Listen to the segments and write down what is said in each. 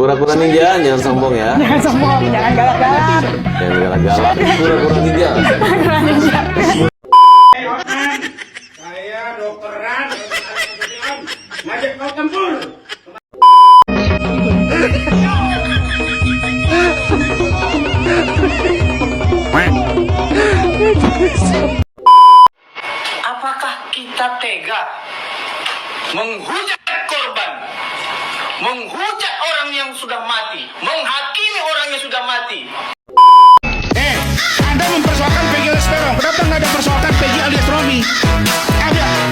Kura-kura ninja, jangan sombong ya. Jangan sombong, jangan galak-galak. Jangan galak-galak. Kura-kura ninja. Kura-kura ninja. Saya dokteran, ngajak kau tempur. Apakah kita tega menghujat korban, menghujat orang yang sudah mati, menghakimi orang yang sudah mati? Anda mempersoalkan Peggy Lestero, kenapa nggak ada persoalkan Peggy alias Romi?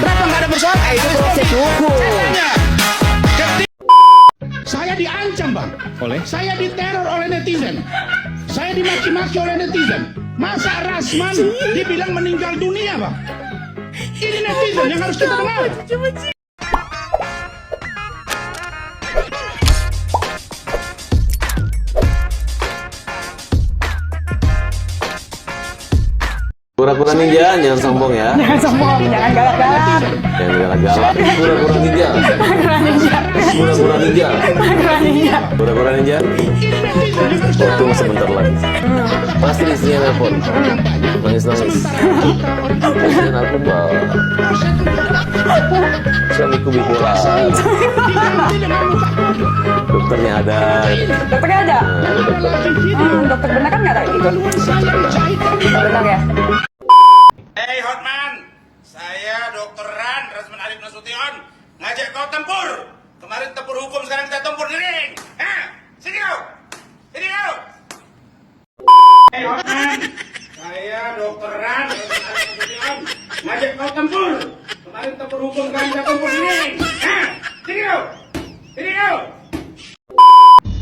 Kenapa nggak ada persoalkan? Itu proses hukum. Saya diancam, Bang. Saya diteror oleh netizen. Saya dimaki-maki oleh netizen. Masa Rasman dibilang meninggal dunia, Bang? Ini netizen yang harus kita dengar. Kura-kura ninja, jangan sombong ya. Jangan sombong, jangan galak-galak. Jangan galak-galak. Kura-kura ninja. Kura-kura ninja. Kura-kura ninja. Kura-kura ninja. Kura-kura ninja. Oh, tunggu sebentar lagi. Pasti istrinya nelfon. Nangis-nangis. Kasihan aku, Mbak. Suamiku bipolar. Dokternya ada. Dokternya ada? Dokter benar kan nggak ada gitu? Benar ya? Hei Hotman, saya dokteran Rasman Arif Nasution, ngajak kau tempur. Kemarin tempur hukum, sekarang kita tempur di ring. Sini kau, sini kau. Hei Hotman, saya dokteran Rasman Arif Nasution, ngajak kau tempur. Kemarin tempur hukum, sekarang kita tempur di ring. Sini kau, sini kau.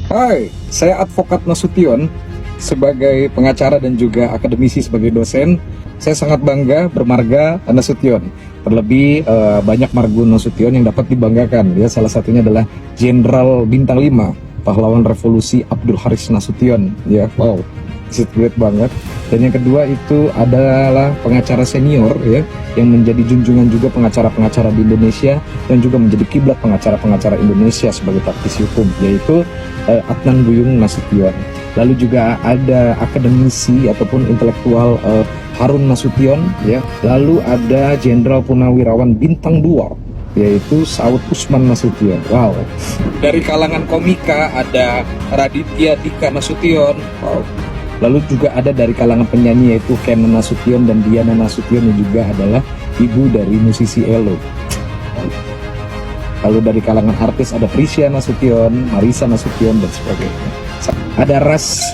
Hai, saya advokat Nasution. Sebagai pengacara dan juga akademisi sebagai dosen, saya sangat bangga bermarga Nasution. Terlebih banyak marga Nasution yang dapat dibanggakan. Ya, salah satunya adalah Jenderal Bintang 5, pahlawan revolusi Abdul Haris Nasution. Ya, wow, it's great banget. Dan yang kedua itu adalah pengacara senior ya, yang menjadi junjungan juga pengacara-pengacara di Indonesia dan juga menjadi kiblat pengacara-pengacara Indonesia sebagai praktisi hukum, yaitu Adnan Duyung Nasution. Lalu juga ada akademisi ataupun intelektual Harun Nasution ya. Lalu ada Jenderal Purnawirawan Bintang 2 yaitu Saud Usman Nasution. Wow. Dari kalangan komika ada Raditya Dika Nasution. Wow. Lalu juga ada dari kalangan penyanyi yaitu Ken Nasution dan Diana Nasution yang juga adalah ibu dari musisi Elo. Lalu dari kalangan artis ada Prisya Nasution, Marisa Nasution dan sebagainya. Ada Ras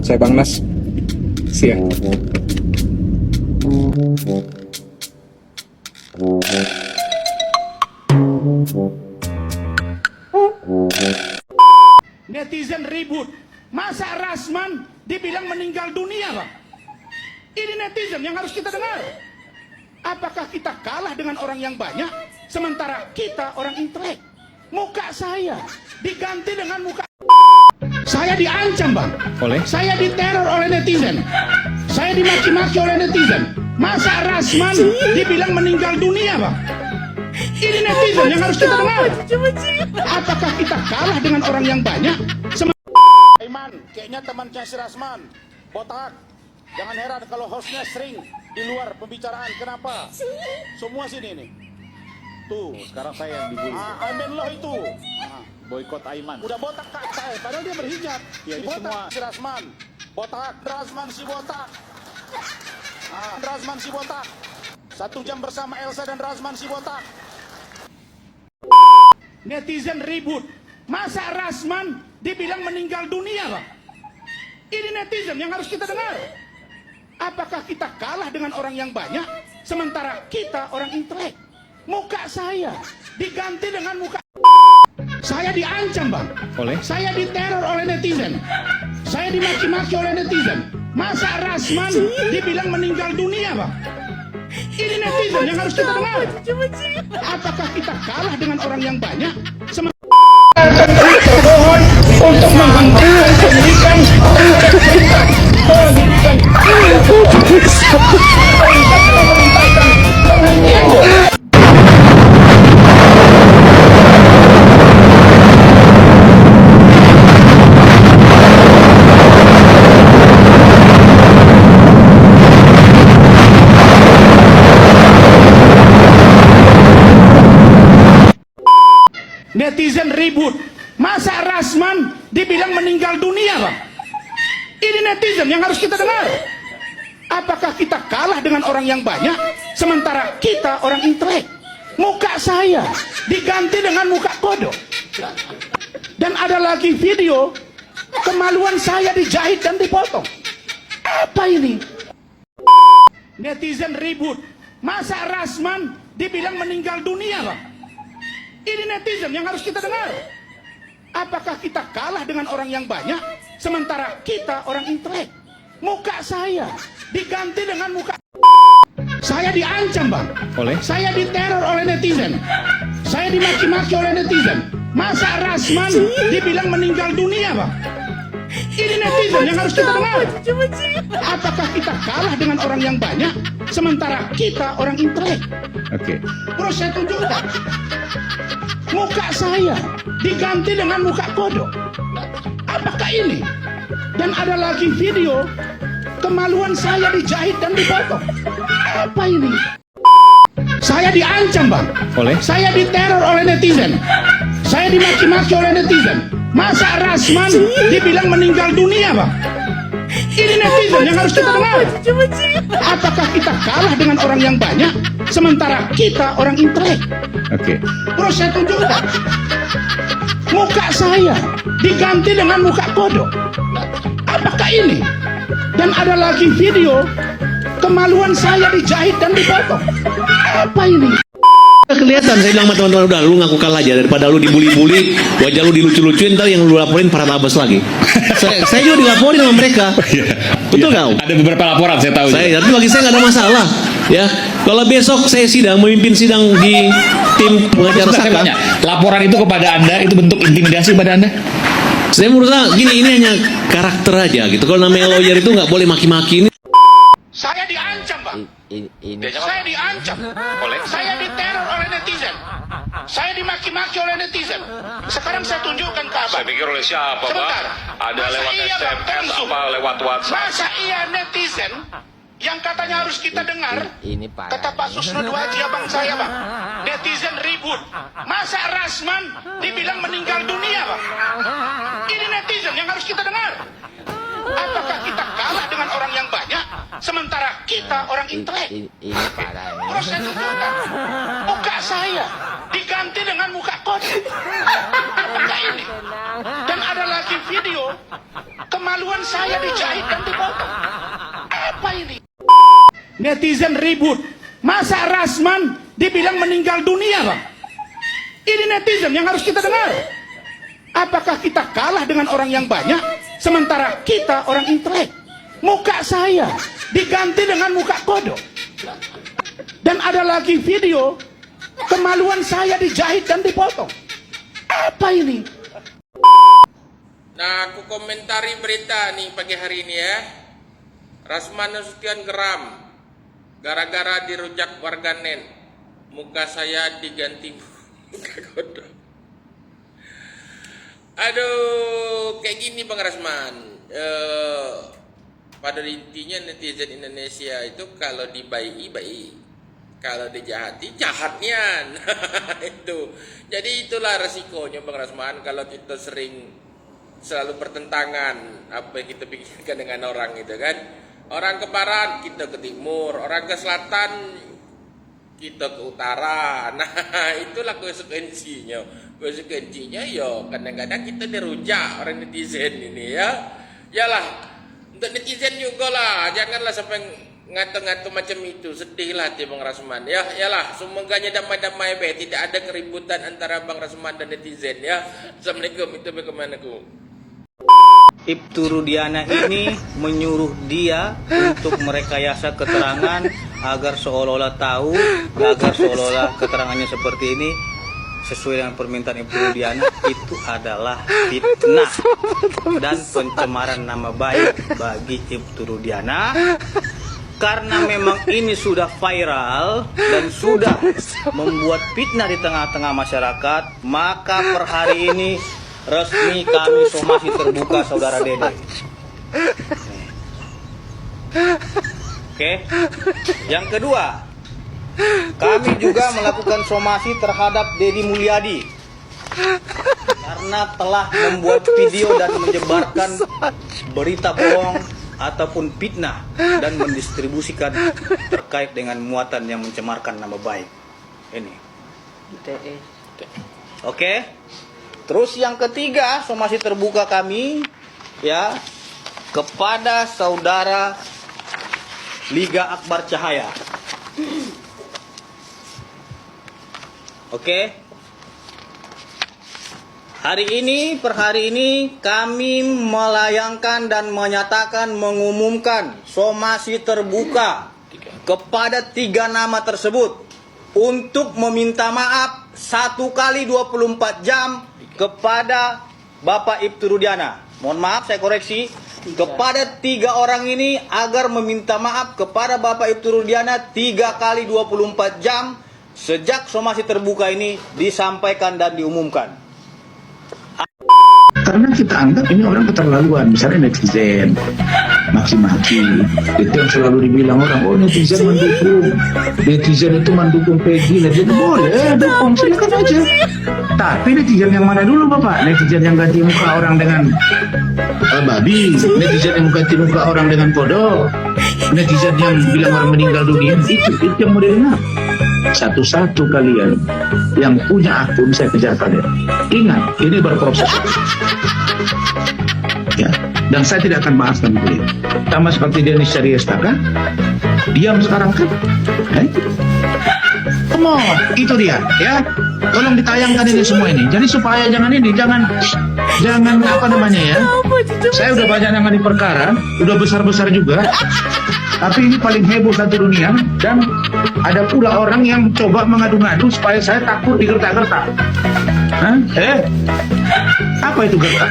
saya Bang Nas siang. Netizen ribut. Masa Rasman dibilang meninggal dunia, Bang? Ini netizen yang harus kita dengar. Apakah kita kalah dengan orang yang banyak, sementara kita orang intelek? Muka saya diganti dengan muka. Saya diancam, Bang. Saya diteror oleh netizen. Saya dimaki-maki oleh netizen. Masa Rasman dibilang meninggal dunia, Bang? Ini netizen yang harus kita dengar. Apakah kita kalah dengan orang yang banyak? Aiman, kayaknya temannya si Rasman. Botak. Jangan heran kalau hostnya sering di luar pembicaraan. Kenapa? Semua sini nih. Tuh, sekarang saya yang dibully. Aiman loh itu. Boykot Aiman. Udah botak kak saya, padahal dia berhijab. Ya, Si ini botak, semua. si Rasman. Botak, Rasman si botak. Rasman si botak. 1 jam bersama Elsa dan Rasman si botak. Netizen ribut. Masa Rasman dibilang meninggal dunia, Bang? Ini netizen yang harus kita dengar. Apakah kita kalah dengan orang yang banyak, sementara kita orang intelek? Muka saya diganti dengan muka. Saya diancam, Bang. Saya diteror oleh netizen. Saya dimaki-maki oleh netizen. Masa Rasman dibilang meninggal dunia, Bang? Ini netizen yang harus kita dengar. Apakah kita kalah dengan orang yang banyak? Termohon untuk menghentikan pendidikan Netizen ribut. Masa Rasman dibilang meninggal dunia, Bang? Ini netizen yang harus kita dengar. Apakah kita kalah dengan orang yang banyak, sementara kita orang intelek? Muka saya diganti dengan muka kodok. Dan ada lagi video kemaluan saya dijahit dan dipotong. Apa ini? Netizen ribut. Masa Rasman dibilang meninggal dunia, Bang? Ini netizen yang harus kita dengar. Apakah kita kalah dengan orang yang banyak, sementara kita orang intelek? Muka saya diganti dengan muka. Saya diancam, Bang. Oleh? Saya diteror oleh netizen. Saya dimaki-maki oleh netizen. Masa Rasman dibilang meninggal dunia, Bang? Ini netizen yang harus kita dengar. Apakah kita kalah dengan orang yang banyak, sementara kita orang intelek? Oke. Bro, saya tunjukkan. Muka saya diganti dengan muka kodok. Apakah ini? Dan ada lagi video kemaluan saya dijahit dan dipotong. Apa ini? Saya diancam, Bang. Oleh? Saya diteror oleh netizen. Saya dimaki-maki oleh netizen. Masa Rasman dibilang meninggal dunia, Bang? Ini netizen yang harus kita dengar. Apakah kita kalah dengan orang yang banyak, sementara kita orang intelek? Oke. Bro, saya tunjukkan. Muka saya diganti dengan muka kodok. Apakah ini? Dan ada lagi video kemaluan saya dijahit dan dipotong. Apa ini? Kelihatan, saya bilang sama teman-teman, udah lu ngaku kalah aja daripada lu dibully-bully, wajah lu dilucu-lucuin, ntar yang lu laporin para tabas lagi. saya juga dilaporin sama mereka. Betul nggak? Ada beberapa laporan saya tahu. Tapi bagi saya nggak ada masalah. Ya, kalau besok saya sidang, memimpin sidang di tim pengacara Saya Saka, tanya, laporan itu kepada Anda itu bentuk intimidasi pada Anda? saya merasa gini, ini hanya karakter aja gitu. Kalau namanya lawyer itu nggak boleh maki-maki. Ini Saya diancam, Bang. Saya diancam. Saya diteror oleh netizen. Saya dimaki-maki oleh netizen. Sekarang saya tunjukkan ke Abang. Saya pikir oleh siapa, Sebentar. Pak? Ada Masa lewat iya, Bang, SMS langsung? apa lewat WhatsApp? Masa iya netizen yang katanya harus kita dengar? Ini parah. Kata Pak Susno Duaji, abang saya, Bang. Netizen ribut. Masa Rasman dibilang meninggal dunia, Bang? Ini netizen yang harus kita dengar. Apakah kita kalah dengan orang yang banyak, sementara kita orang intelek? Ini parah. Bro, saya tunjukkan. Muka saya diganti dengan muka kodok. Apakah ini? Dan ada lagi video kemaluan saya dijahit dan dipotong. Apa ini? Netizen ribut. Masa Rasman dibilang meninggal dunia, Bang? Ini netizen yang harus kita dengar. Apakah kita kalah dengan orang yang banyak, sementara kita orang intelek? Muka saya diganti dengan muka kodok. Dan ada lagi video kemaluan saya dijahit dan dipotong. Apa ini? Nah, aku komentari berita nih pagi hari ini ya. Rasman Nasution geram gara-gara dirujak warganet. Muka saya diganti muka kodok. Aduh, kayak gini Bang Rasman. Pada intinya netizen Indonesia itu kalau dibaiki baik, kalau dijahati jahatnya. Itu. Jadi itulah resikonya Bang Rasman kalau kita sering selalu bertentangan apa yang kita pikirkan dengan orang gitu kan. Orang ke barat, kita ke timur, orang ke selatan, kita ke utara. Nah, itulah konsekuensinya. Konsekuensinya ya kadang-kadang kita dirujak orang netizen ini ya. Yalah, untuk netizen juga lah, janganlah sampai ngato-ngato macam itu. Sedih lah hati Bang Rasman ya. Yalah, semoganya damai-damai baik, tidak ada keributan antara Bang Rasman dan netizen ya. Assalamualaikum, itu bagaimanaku. Ibtu Rudiana ini menyuruh dia untuk merekayasa keterangan agar seolah-olah tahu, agar seolah-olah keterangannya seperti ini sesuai dengan permintaan Ibtu Rudiana. Itu adalah fitnah dan pencemaran nama baik bagi Ibtu Rudiana. karena memang ini sudah viral dan sudah membuat fitnah di tengah-tengah masyarakat, maka per hari ini resmi kami somasi terbuka saudara Dede. Oke. Yang kedua, kami juga melakukan somasi terhadap Deddy Mulyadi karena telah membuat video dan menyebarkan berita bohong ataupun fitnah dan mendistribusikan terkait dengan muatan yang mencemarkan nama baik. Ini. Oke. Terus yang ketiga, somasi terbuka kami ya kepada saudara Liga Akbar Cahaya. Oke. Per hari ini kami melayangkan dan menyatakan mengumumkan somasi terbuka kepada 3 nama tersebut untuk meminta maaf 1 kali 24 jam kepada Bapak Ibtu Rudiana. Mohon maaf saya koreksi, kepada 3 orang ini agar meminta maaf kepada Bapak Ibtu Rudiana 3 kali 24 jam sejak somasi terbuka ini disampaikan dan diumumkan. Karena kita anggap ini orang keterlaluan, misalnya netizen maki-maki, itu yang selalu dibilang orang, oh netizen itu mendukung Peggy, jadi boleh dukung, silakan aja. Tapi netizen yang mana dulu Bapak? Netizen yang ganti muka orang dengan babi, netizen yang ganti muka orang dengan kodok, netizen yang bilang orang meninggal dunia, itu yang mau didengar. Satu-satu kalian yang punya akun saya kejar kalian. Ingat, ini berproses. Ya, dan saya tidak akan maafkan beliau. Sama seperti Denis Syariestaka, diam sekarang kan? Come on, itu dia, ya. Tolong ditayangkan ini semua ini. Jadi supaya jangan apa namanya ya. Saya udah banyak nangani perkara, udah besar-besar juga. Tapi ini paling heboh satu dunia, dan ada pula orang yang coba mengadu-ngadu supaya saya takut digertak-gertak. Apa itu gertak?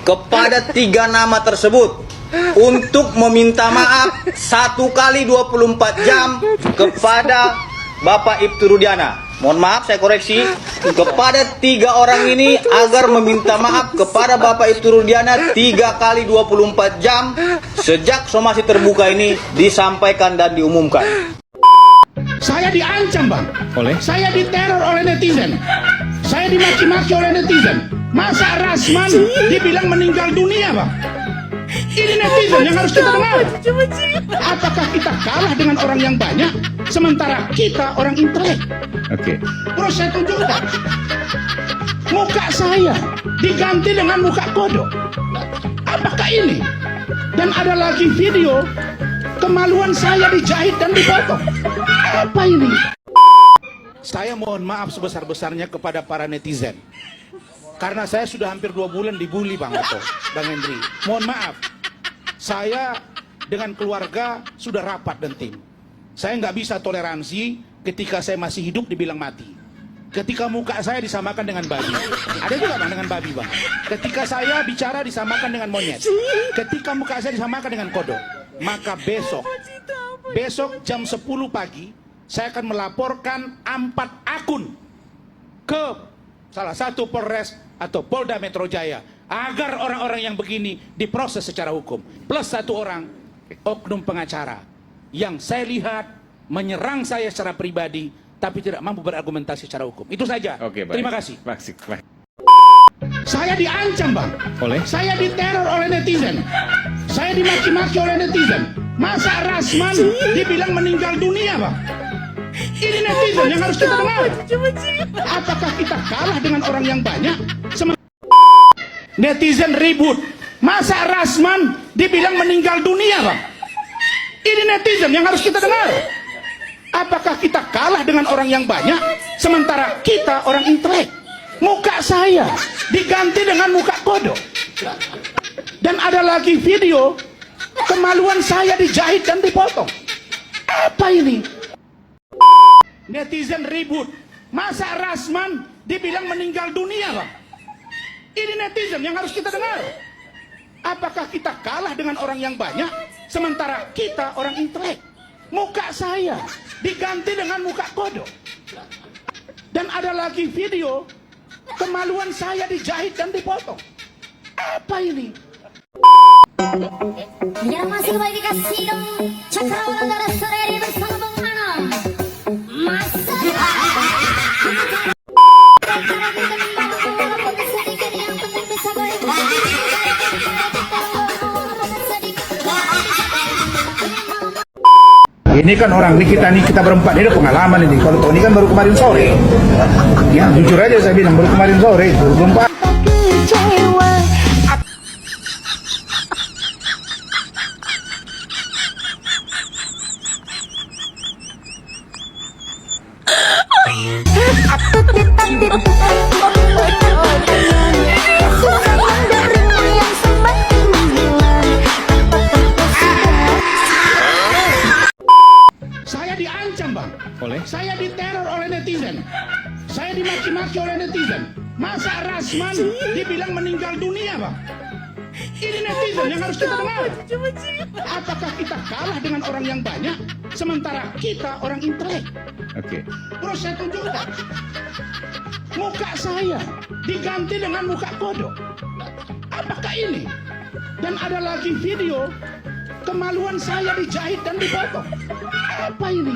Kepada 3 nama tersebut untuk meminta maaf 1 kali 24 jam kepada Bapak Ibtu Rudiana. Mohon maaf saya koreksi, kepada 3 orang ini agar meminta maaf kepada Bapak Ibtu Rudiana 3 kali 24 jam sejak somasi terbuka ini disampaikan dan diumumkan. Saya diancam Bang. Oleh? Saya diteror oleh netizen. Saya dimaki-maki oleh netizen. Masa Rasman dibilang meninggal dunia Bang? Ini netizen yang harus kita dengar. Apakah kita kalah dengan orang yang banyak sementara kita orang intelek? Oke. Terus saya tunjukkan muka saya diganti dengan muka kodok. Apakah ini? Dan ada lagi video kemaluan saya dijahit dan dipotong. Apa ini? Saya mohon maaf sebesar-besarnya kepada para netizen, karena saya sudah hampir 2 bulan dibully Bang Otto, Bang Hendri. Mohon maaf, saya dengan keluarga sudah rapat dan tim. Saya nggak bisa toleransi ketika saya masih hidup dibilang mati. Ketika muka saya disamakan dengan babi. Ada juga Bang dengan babi Bang. Ketika saya bicara disamakan dengan monyet. Ketika muka saya disamakan dengan kodok. Maka besok jam 10 pagi saya akan melaporkan 4 akun ke salah satu Polres atau Polda Metro Jaya agar orang-orang yang begini diproses secara hukum. Plus 1 orang oknum pengacara yang saya lihat menyerang saya secara pribadi tapi tidak mampu berargumentasi secara hukum. Itu saja. Oke, baik. Terima kasih. Baik. Saya diancam Bang. Oleh? Saya diteror oleh netizen. Saya dimaki-maki oleh netizen. Masa Rasman dibilang meninggal dunia Bang? Ini netizen yang harus kita dengar. Apakah kita kalah dengan orang yang banyak? Netizen ribut. Masa Rasman dibilang meninggal dunia Bang? Ini netizen yang harus kita dengar. Apakah kita kalah dengan orang yang banyak sementara kita orang intelek? Muka saya diganti dengan muka kodok. Dan ada lagi video kemaluan saya dijahit dan dipotong. Apa ini? Netizen ribut. Masa Rasman dibilang meninggal dunia Bang? Ini netizen yang harus kita dengar. Apakah kita kalah dengan orang yang banyak, sementara kita orang intelek? Muka saya diganti dengan muka kodok. Dan ada lagi video kemaluan saya dijahit dan dipotong. Apa ini? Yang masih kembali dikasih dong Cakrawala Darah Sareri bersama Bang Anam. Masa Ini kan orang ini kita berempat ini ada pengalaman ini. Kalau Tony kan baru kemarin sore. Ya jujur aja saya bilang baru kemarin sore itu berempat. Saya diancam bang, saya diteror oleh netizen, saya dimaki-maki oleh netizen. Masa Rasman dibilang meninggal dunia bang? Ini netizen yang harus kita dengar. Apakah kita kalah dengan orang yang banyak, sementara kita orang intelek? Oke. Terus saya tunjukkan, muka saya diganti dengan muka kodok. Apakah ini? Dan ada lagi video kemaluan saya dijahit dan dipotong. Apa ini?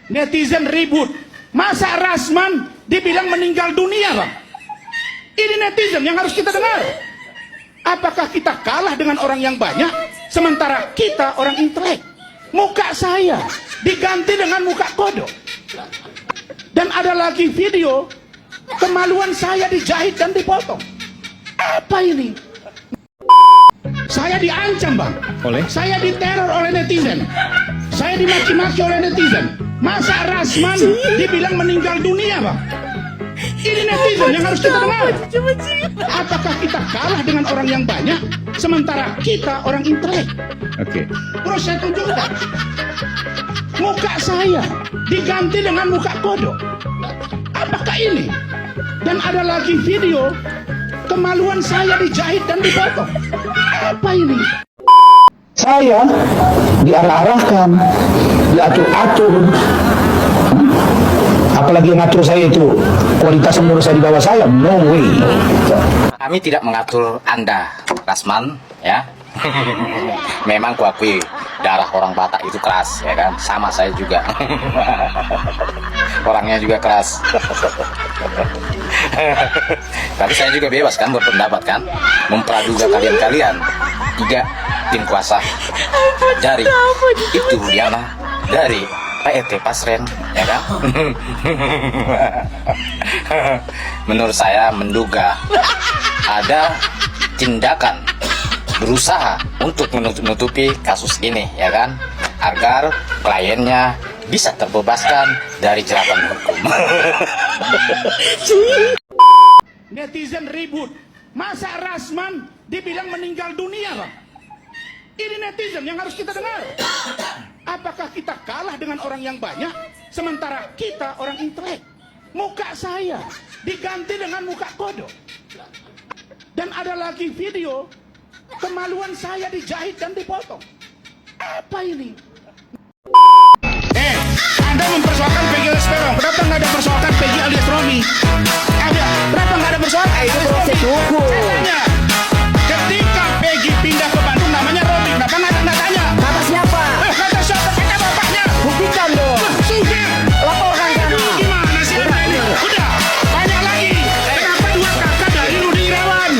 Netizen ribut. Masa Rasman dibilang meninggal dunia bang? Ini netizen yang harus kita dengar. Apakah kita kalah dengan orang yang banyak, sementara kita orang intelek? Muka saya diganti dengan muka kodok. Dan ada lagi video kemaluan saya dijahit dan dipotong. Apa ini? Saya diancam bang, saya diteror oleh netizen, saya dimaki-maki oleh netizen. Masa Rasman dibilang meninggal dunia bang? Ini netizen yang harus kita dengar. Apakah kita kalah dengan orang yang banyak, sementara kita orang intelek? Oke. Terus saya tunjukkan, muka saya diganti dengan muka kodok. Apakah ini? Dan ada lagi video kemaluan saya dijahit dan dipotong. Apa ini? Saya diarah-arahkan, diatur-atur. Apalagi yang ngatur saya itu kualitas menurut saya di bawah saya, no way. Kami tidak mengatur Anda, Rasman, ya. Memang kuakui darah orang Batak itu keras, ya kan? Sama saya juga. Orangnya juga keras. Tapi saya juga bebas kan berpendapat kan, mempraduga kalian-kalian tidak tim kuasa dari itu Diana, dari PET Pasren, ya kan? Menurut saya menduga ada tindakan berusaha untuk menutupi kasus ini, ya kan, agar kliennya bisa terbebaskan dari jeratan hukum. Netizen ribut. Masa Rasman dibilang meninggal dunia bang? Ini netizen yang harus kita dengar. Apakah kita kalah dengan orang yang banyak, sementara kita orang intelek? Muka saya diganti dengan muka kodok. Dan ada lagi video kemaluan saya dijahit dan dipotong. Apa ini? Anda mempersoalkan Peggy alias Peron. Kenapa nggak ada persoalkan Peggy alias Romi? Kenapa nggak ada persoalkan? Itu proses hukum. Saya tanya, ketika Peggy pindah ke Bandung namanya Romi, kenapa nggak tanya? Kata siapa? Kata siapa? Kata bapaknya. Buktikan dong. Sugih. Laporkan sana. Gimana sih Anda ini? Udah, tanya lagi. Kenapa dua kakak dari Rudi Irawan?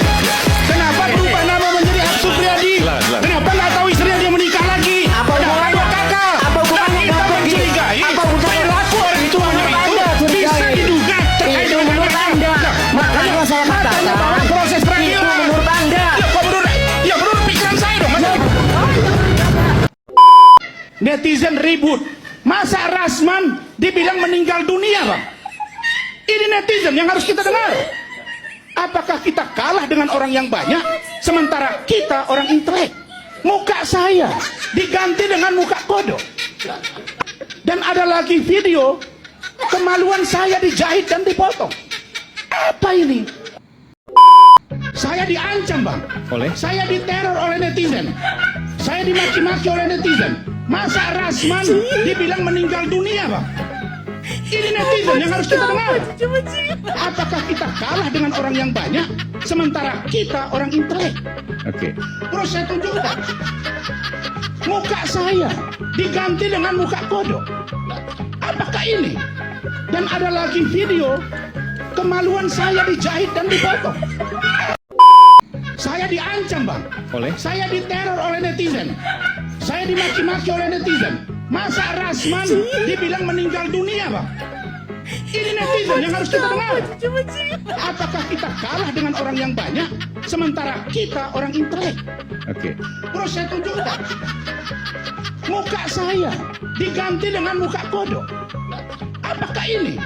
Kenapa berubah nama menjadi Ab Supriyadi? Kenapa nggak tahu istrinya dia menikah lagi? Apa Kenapa dua kakak? Apa hubungannya Dan kita dengan Peggy? mencurigai Apa hubungannya? perilaku orang tuanya Menurut itu Anda curigai? bisa diduga terkait Itu dengan menurut mereka. Anda. Nah, Makanya saya katakan, bahwa proses peradilan. itu menurut Anda. Ya, kok menurut pikiran saya dong. Mas. Netizen ribut. Masa Rasman dibilang meninggal dunia bang? Ini netizen yang harus kita dengar. Apakah kita kalah dengan orang yang banyak, sementara kita orang intelek? Muka saya diganti dengan muka kodok. Dan ada lagi video kemaluan saya dijahit dan dipotong. Apa ini? Saya diancam, Bang. Oleh? Saya diteror oleh netizen. Saya dimaki-maki oleh netizen. Masa Rasman dibilang meninggal dunia, Bang? Ini netizen yang harus kita dengar. Apakah kita kalah dengan orang yang banyak, sementara kita orang intelek? Oke. Terus saya tunjukkan. Muka saya diganti dengan muka kodok. Apakah ini? Dan ada lagi video kemaluan saya dijahit dan dipotong. Saya diancam, Bang. Oleh? Saya diteror oleh netizen. Saya dimaki-maki oleh netizen. Masa Rasman dibilang meninggal dunia, Bang? Ini netizen yang harus kita dengar. Apakah kita kalah dengan orang yang banyak, sementara kita orang intelek? Oke. Terus saya tunjukkan. Muka saya diganti dengan muka kodok. Apakah ini?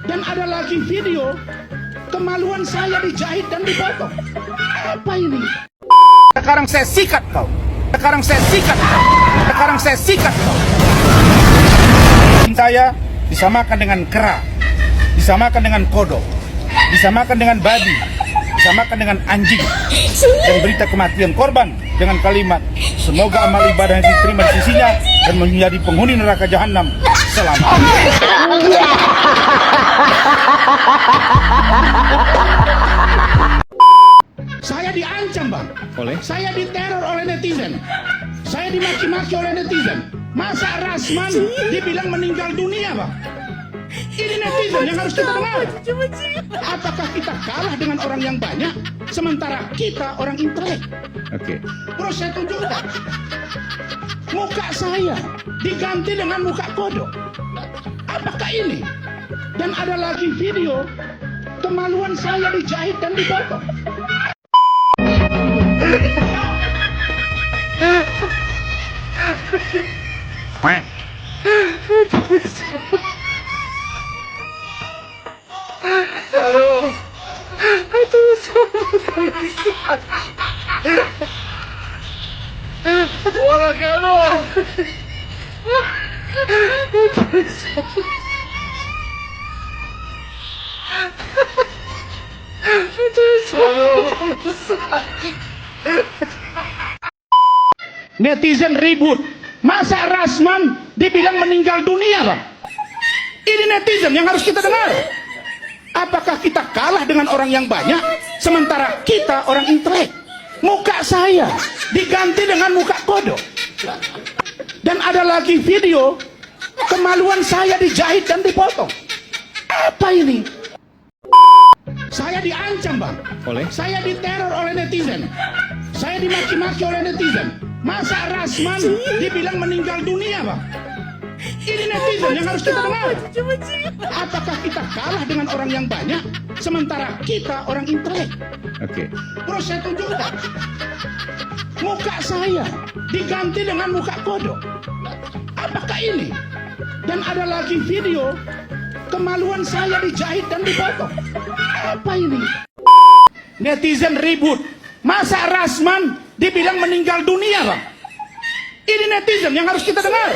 Dan ada lagi video kemaluan saya dijahit dan dipotong. Apa ini? Sekarang saya sikat kau. Sekarang saya sikat kau. Sekarang saya sikat kau. Saya disamakan dengan kera, disamakan dengan kodok, disamakan dengan babi, disamakan dengan anjing. Dan berita kematian korban dengan kalimat, semoga amal ibadah yang diterima di sisinya dan menjadi penghuni neraka jahanam selamanya. Saya diancam, Bang. Oleh? Saya diteror oleh netizen. Saya dimaki-maki oleh netizen. Masa Rasman dibilang meninggal dunia, Bang? Ini netizen yang harus kita dengar. Apakah kita kalah dengan orang yang banyak, sementara kita orang intelek? Oke. Terus saya tunjukkan. Muka saya diganti dengan muka kodok. Apakah ini? Dan ada lagi video kemaluan saya dijahit dan dipotong. Netizen ribut. Masa Rasman dibilang meninggal dunia, Bang? Ini netizen yang harus kita dengar. Apakah kita kalah dengan orang yang banyak, sementara kita orang intelek? Muka saya diganti dengan muka kodok. Dan ada lagi video kemaluan saya dijahit dan dipotong. Apa ini? Saya diancam, Bang. Oleh? Saya diteror oleh netizen. Saya dimaki-maki oleh netizen. Masa Rasman dibilang meninggal dunia, Bang? Ini netizen yang harus kita dengar. Apakah kita kalah dengan orang yang banyak, sementara kita orang intelek? Oke. Terus saya tunjukkan. Muka saya diganti dengan muka kodok. Apakah ini? Dan ada lagi video kemaluan saya dijahit dan dipotong. Apa ini? Netizen ribut. Masa Rasman dibilang meninggal dunia, Bang? Ini netizen yang harus kita dengar.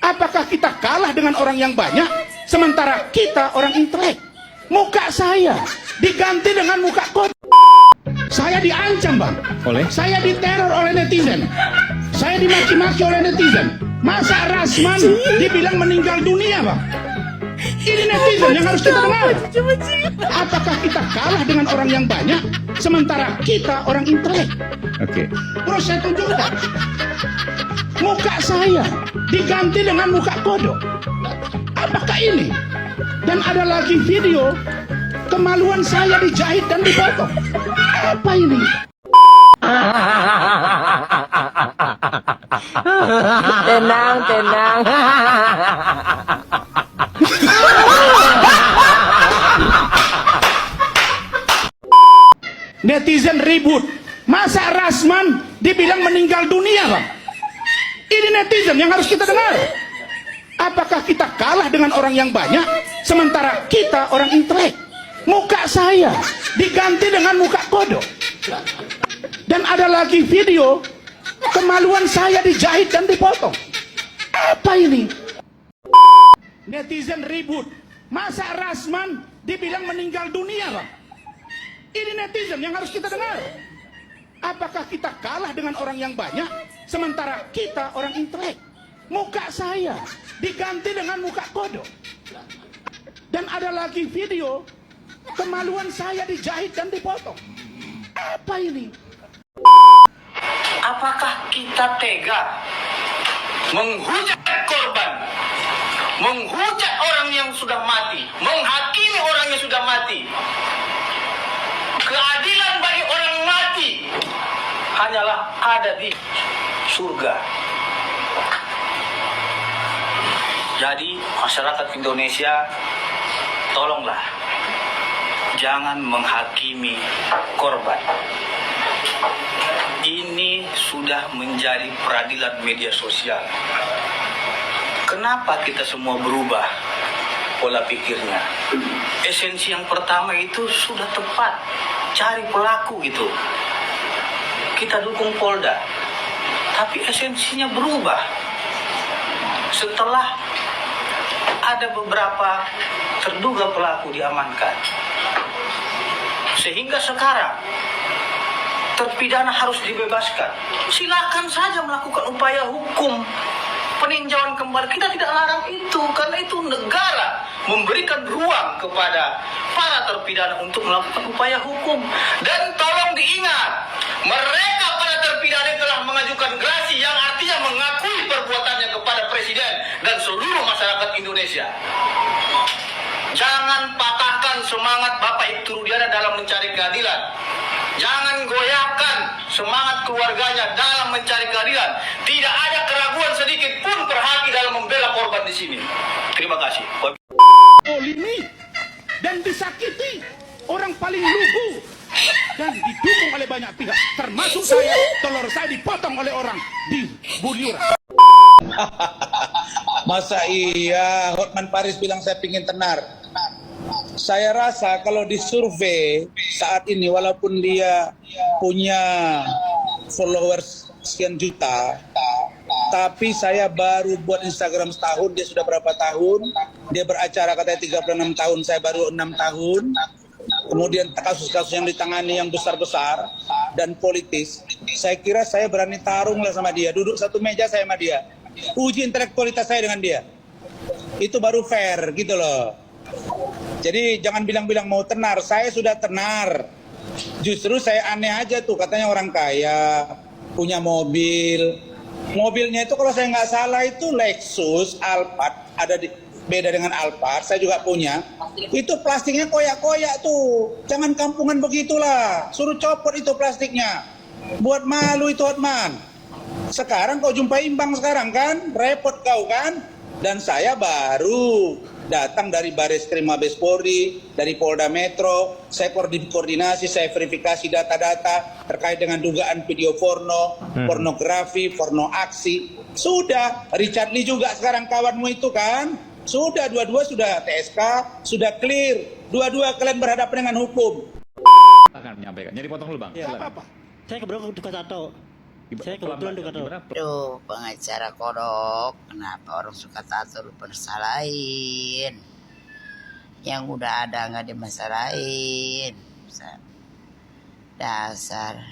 Apakah kita kalah dengan orang yang banyak, sementara kita orang intelek? Muka saya diganti dengan muka kodok. Saya diancam, Bang. Oleh? Saya diteror oleh netizen. Saya dimaki-maki oleh netizen. Masa Rasman dibilang meninggal dunia, Bang? Ini netizen yang harus kita dengar. Apakah kita kalah dengan orang yang banyak, sementara kita orang intelek? Oke. Terus saya tunjukkan. Muka saya diganti dengan muka kodok. Apakah ini? Dan ada lagi video kemaluan saya dijahit dan dipotong. Apa ini? Tenang, tenang. Netizen ribut. Masa Rasman dibilang meninggal dunia, Bang? Ini netizen yang harus kita dengar. Apakah kita kalah dengan orang yang banyak, sementara kita orang intelek? Muka saya diganti dengan muka kodok. Dan ada lagi video kemaluan saya dijahit dan dipotong. Apa ini? Netizen ribut. Masa Rasman dibilang meninggal dunia, Bang? Ini netizen yang harus kita dengar. Apakah kita kalah dengan orang yang banyak, sementara kita orang intelek? Muka saya diganti dengan muka kodok. Dan ada lagi video kemaluan saya dijahit dan dipotong. Apa ini? Apakah kita tega menghujat korban, menghujat orang yang sudah mati, menghakimi orang yang sudah mati? Keadilan bagi orang mati hanyalah ada di surga. Jadi masyarakat Indonesia, tolonglah jangan menghakimi korban. Ini sudah menjadi peradilan media sosial. Kenapa kita semua berubah pola pikirnya? Esensi yang pertama itu sudah tepat, cari pelaku gitu. Kita dukung Polda, tapi esensinya berubah. Setelah ada beberapa terduga pelaku diamankan, sehingga sekarang terpidana harus dibebaskan. Silakan saja melakukan upaya hukum peninjauan kembali. Kita tidak larang itu, karena itu negara memberikan ruang kepada para terpidana untuk melakukan upaya hukum. Dan tolong diingat, mereka para terpidana telah mengajukan gerasi yang artinya mengakui perbuatannya kepada Presiden dan seluruh masyarakat Indonesia. Jangan patahkan semangat Bapak Ibtu Rudiana dalam mencari keadilan. Jangan goyahkan semangat keluarganya dalam mencari keadilan. Tidak ada keraguan sedikit pun terhati dalam membela korban di sini. Terima kasih. Olimi dan disakiti orang paling lugu dan didukung oleh banyak pihak, termasuk saya. Telur saya dipotong oleh orang di Buliura. Masa iya Hotman Paris bilang saya pingin tenar? Saya rasa kalau disurvei saat ini, walaupun dia punya followers sekian juta, tapi saya baru buat Instagram setahun, dia sudah berapa tahun? Dia beracara katanya 36 tahun, saya baru 6 tahun. Kemudian kasus-kasus yang ditangani yang besar-besar dan politis, saya kira saya berani tarung lah sama dia, duduk satu meja saya sama dia, uji intelektualitas saya dengan dia. Itu baru fair gitu loh. Jadi jangan bilang-bilang mau tenar, saya sudah tenar. Justru saya aneh aja tuh, katanya orang kaya, punya mobil. Mobilnya itu kalau saya nggak salah itu Lexus, Alphard, ada beda dengan Alphard, saya juga punya. Itu plastiknya koyak-koyak tuh. Jangan kampungan begitulah, suruh copot itu plastiknya. Buat malu itu Hotman. Sekarang kau jumpa imbang sekarang kan, repot kau kan. Dan saya baru datang dari Baris Krim Mabes Polri, dari Polda Metro. Saya koordinasi, saya verifikasi data-data terkait dengan dugaan video porno, pornografi, porno aksi. Sudah, Richard Lee juga sekarang kawanmu itu kan. Sudah, dua-dua sudah TSK, sudah clear. Dua-dua kalian berhadapan dengan hukum. Akan menyampaikan. Jadi potong dulu Bang. Iya, Apa? Saya kebetulan duka tato. Saya kebetulan duka tato. Aduh, pengacara kodok, kenapa orang suka tato lupa disalahin? Yang udah ada nggak dimasalahin. Dasar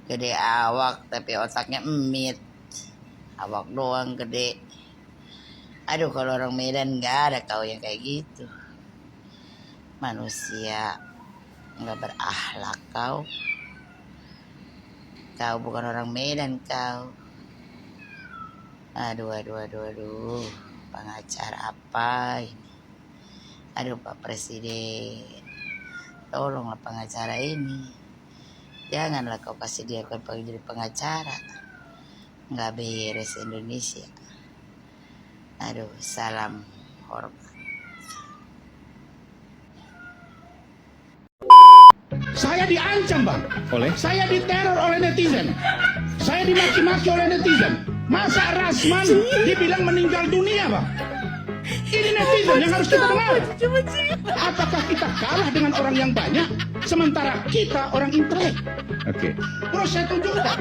gede awak tapi otaknya emit. Awak doang gede. Aduh, kalau orang Medan nggak ada kau yang kayak gitu. Manusia nggak berakhlak kau. Kau bukan orang Medan kau. Aduh. Pengacara apa ini? Aduh Pak Presiden. Tolonglah pengacara ini. Janganlah kau kasih dia jadi pengacara. Nggak beres Indonesia. Aduh, salam hormat. Saya diancam Bang. Oleh? Saya diteror oleh netizen. Saya dimaki-maki oleh netizen. Masa Rasman dibilang meninggal dunia Bang? Ini netizen yang harus kita dengar. Apakah kita kalah dengan orang yang banyak, sementara kita orang intelek? Oke. Bro, saya tunjukkan.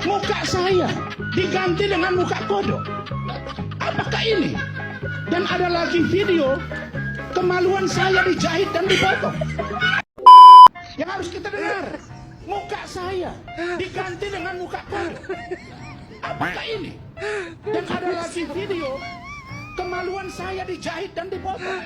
Muka saya diganti dengan muka kodok. Apakah ini? Dan ada lagi video kemaluan saya dijahit dan dipotong. harus kita dengar. Muka saya diganti dengan muka kodok. Apakah ini? Dan ada lagi video kemaluan saya dijahit dan dipotong.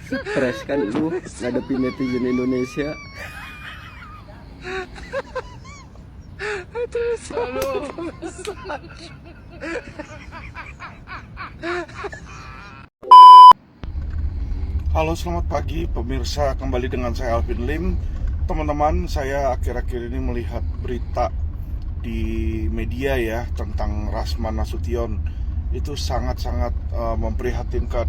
Stres kan lu ngadepin netizen Indonesia. Halo, selamat pagi pemirsa, kembali dengan saya Alvin Lim. Teman-teman, saya akhir-akhir ini melihat berita di media ya tentang Rasman Nasution. Itu sangat-sangat memprihatinkan.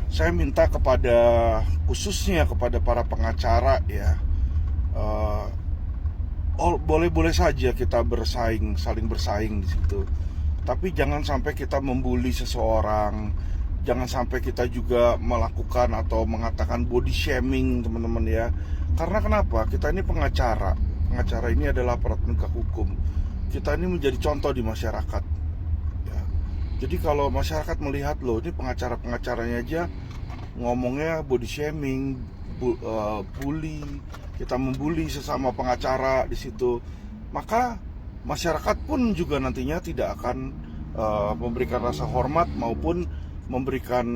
Saya minta kepada, khususnya kepada para pengacara ya, boleh-boleh saja kita bersaing, saling bersaing di situ. Tapi jangan sampai kita membuli seseorang, jangan sampai kita juga melakukan atau mengatakan body shaming, teman-teman ya. Karena kenapa? Kita ini pengacara. Pengacara ini adalah aparat penegak hukum. Kita ini menjadi contoh di masyarakat. Ya. Jadi kalau masyarakat melihat loh, ini pengacara-pengacaranya aja ngomongnya body shaming, bully, kita membuli sesama pengacara di situ, maka masyarakat pun juga nantinya tidak akan memberikan rasa hormat maupun memberikan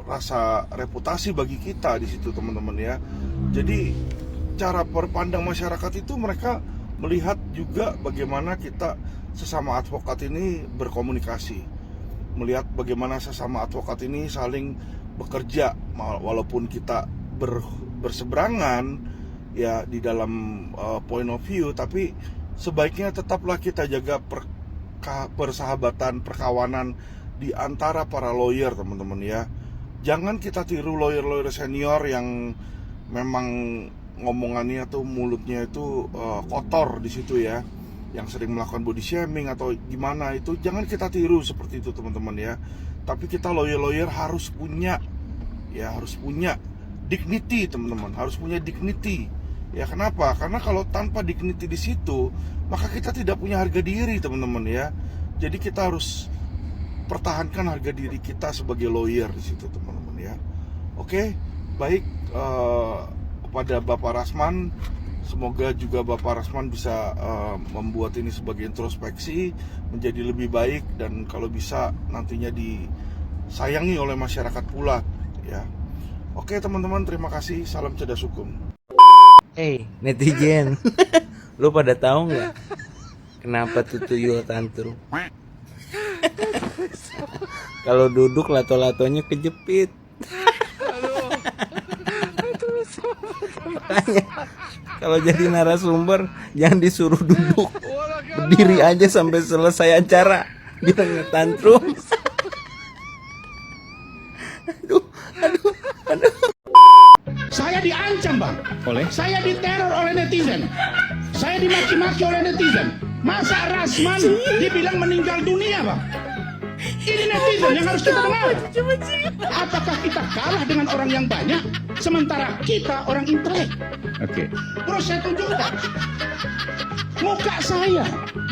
rasa reputasi bagi kita di situ, teman-teman ya. Jadi cara berpandang masyarakat itu mereka melihat juga bagaimana kita sesama advokat ini berkomunikasi, melihat bagaimana sesama advokat ini saling bekerja walaupun kita berseberangan ya di dalam point of view, tapi sebaiknya tetaplah kita jaga persahabatan, perkawanan di antara para lawyer, teman-teman ya. Jangan kita tiru lawyer-lawyer senior yang memang ngomongannya tuh mulutnya itu kotor di situ ya, yang sering melakukan body shaming atau gimana itu. Jangan kita tiru seperti itu, teman-teman ya. Tapi kita lawyer-lawyer harus punya ya, harus punya dignity, teman-teman, harus punya dignity. Ya kenapa? Karena kalau tanpa dignity di situ, maka kita tidak punya harga diri, teman-teman ya. Jadi kita harus pertahankan harga diri kita sebagai lawyer di situ, teman-teman ya. Oke, baik, kepada Bapak Rasman, semoga juga Bapak Rasman bisa membuat ini sebagai introspeksi, menjadi lebih baik, dan kalau bisa nantinya disayangi oleh masyarakat pula ya. Oke teman-teman, terima kasih, salam cerdas hukum. Hey netizen, lu pada tahu nggak kenapa tuh tuyul tantrum? Kalau duduk lato-latonya kejepit. Makanya kalau jadi narasumber jangan disuruh duduk, berdiri aja sampai selesai acara, biar nggak tantrum. Aduh. Saya diancam, Bang. Oleh? Saya diteror oleh netizen. Saya dimaki-maki oleh netizen. Masa Rasman dibilang meninggal dunia, Bang? Ini netizen yang harus kita dengar. Apakah kita kalah dengan orang yang banyak, sementara kita orang intelek? Oke. Terus saya tunjukkan. Muka saya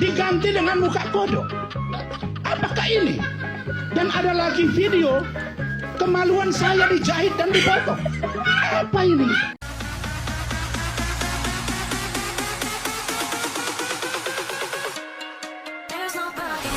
diganti dengan muka kodok. Apakah ini? Dan ada lagi video kemaluan saya dijahit dan dipotong. Apa ini? There's nobody